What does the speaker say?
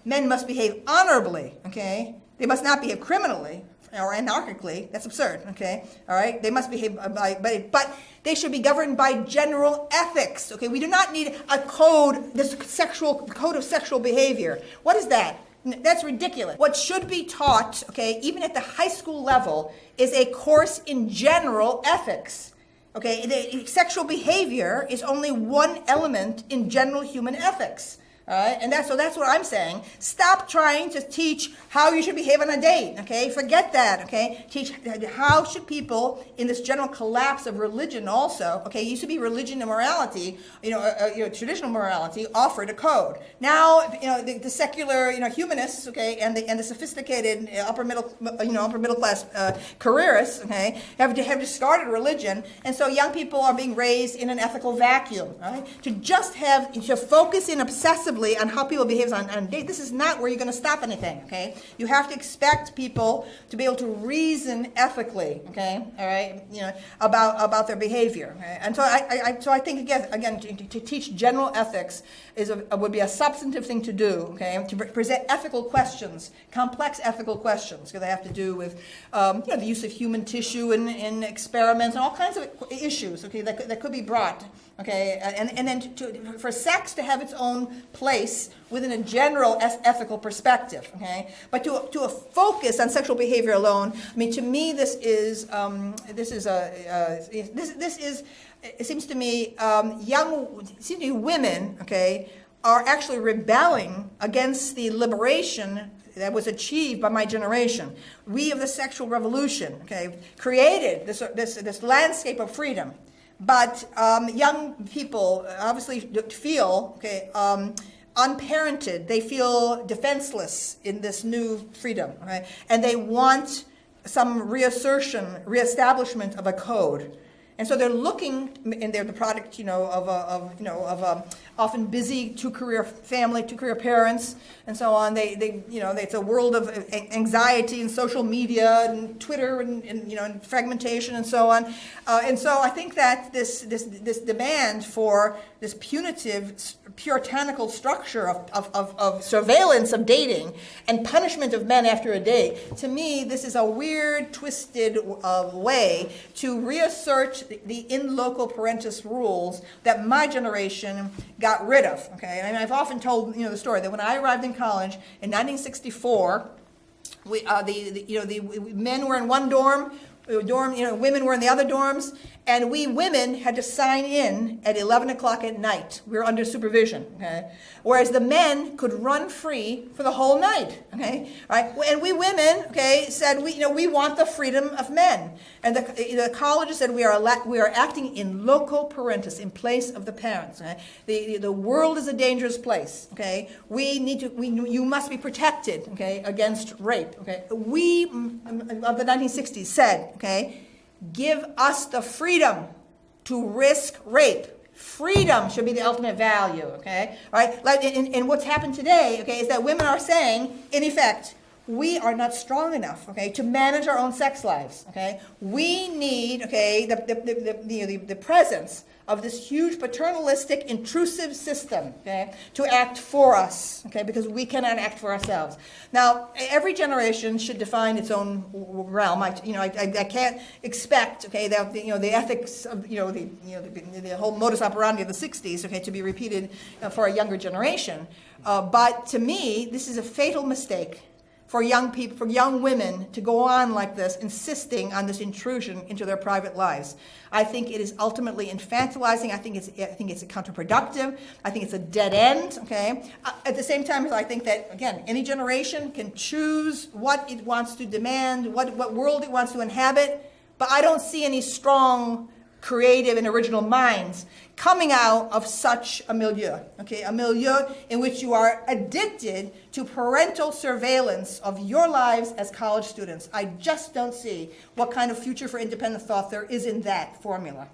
men must behave honorably, okay? They must not behave criminally or anarchically. That's absurd, okay? All right? They must behave, but they should be governed by general ethics, okay? We do not need a code, this code of sexual behavior. What is that? That's ridiculous. What should be taught, okay, even at the high school level, is a course in general ethics. Okay, sexual behavior is only one element in general human ethics. All right, and that's what I'm saying. Stop trying to teach how you should behave on a date. Okay, forget that. Okay, teach how should people in this general collapse of religion also. Okay, it used to be religion and morality. Traditional morality offered a code. Now, the secular, humanists. Okay, and the sophisticated upper middle class careerists. Okay, have discarded religion, and so young people are being raised in an ethical vacuum. Right, to focus in obsessively on how people behave on a date, this is not where you're going to stop anything, okay? You have to expect people to be able to reason ethically, okay? All right, about their behavior. Okay? And so I think again to teach general ethics would be a substantive thing to do, okay? To present ethical questions, complex ethical questions, because they have to do with the use of human tissue in experiments and all kinds of issues, okay, that could be brought. Okay, and then for sex to have its own place within a general ethical perspective. Okay, but to a focus on sexual behavior alone, I mean, to me, it seems to me women, okay, are actually rebelling against the liberation that was achieved by my generation. We of the sexual revolution, okay, created this landscape of freedom. But young people obviously feel unparented. They feel defenseless in this new freedom, right? And they want some reestablishment of a code. And so they're looking, and they're the product, of often busy two-career parents, and so on. It's a world of anxiety and social media and Twitter and fragmentation and so on. And so I think that this demand for this punitive, puritanical structure of surveillance of dating and punishment of men after a date, to me, this is a weird, twisted way to reassert the in loco parentis rules that my generation got rid of. Okay, and I've often told the story that when I arrived in college in 1964, the men were in one dorm, women were in the other dorms, and we women had to sign in at 11 o'clock at night. We were under supervision, okay? Whereas the men could run free for the whole night, okay? Right? And we women, okay, said we want the freedom of men. And the colleges said we are acting in loco parentis, in place of the parents. Okay? The world is a dangerous place, okay? You must be protected, okay, against rape, okay? We of the 1960s said, okay, give us the freedom to risk rape. Freedom should be the ultimate value, okay? All right? And what's happened today, okay, is that women are saying, in effect, we are not strong enough, okay, to manage our own sex lives, okay? We need, okay, the presence of this huge paternalistic, intrusive system, okay, to act for us, okay, because we cannot act for ourselves. Now, every generation should define its own realm. I can't expect, okay, that the ethics of the whole modus operandi of the '60s, okay, to be repeated for a younger generation. But to me, this is a fatal mistake for young people, for young women to go on like this, insisting on this intrusion into their private lives. I think it is ultimately infantilizing. I think it's counterproductive. I think it's a dead end. Okay. At the same time, I think that again, any generation can choose what it wants to demand, what world it wants to inhabit. But I don't see any strong, creative, and original minds coming out of such a milieu, okay? A milieu in which you are addicted to parental surveillance of your lives as college students. I just don't see what kind of future for independent thought there is in that formula.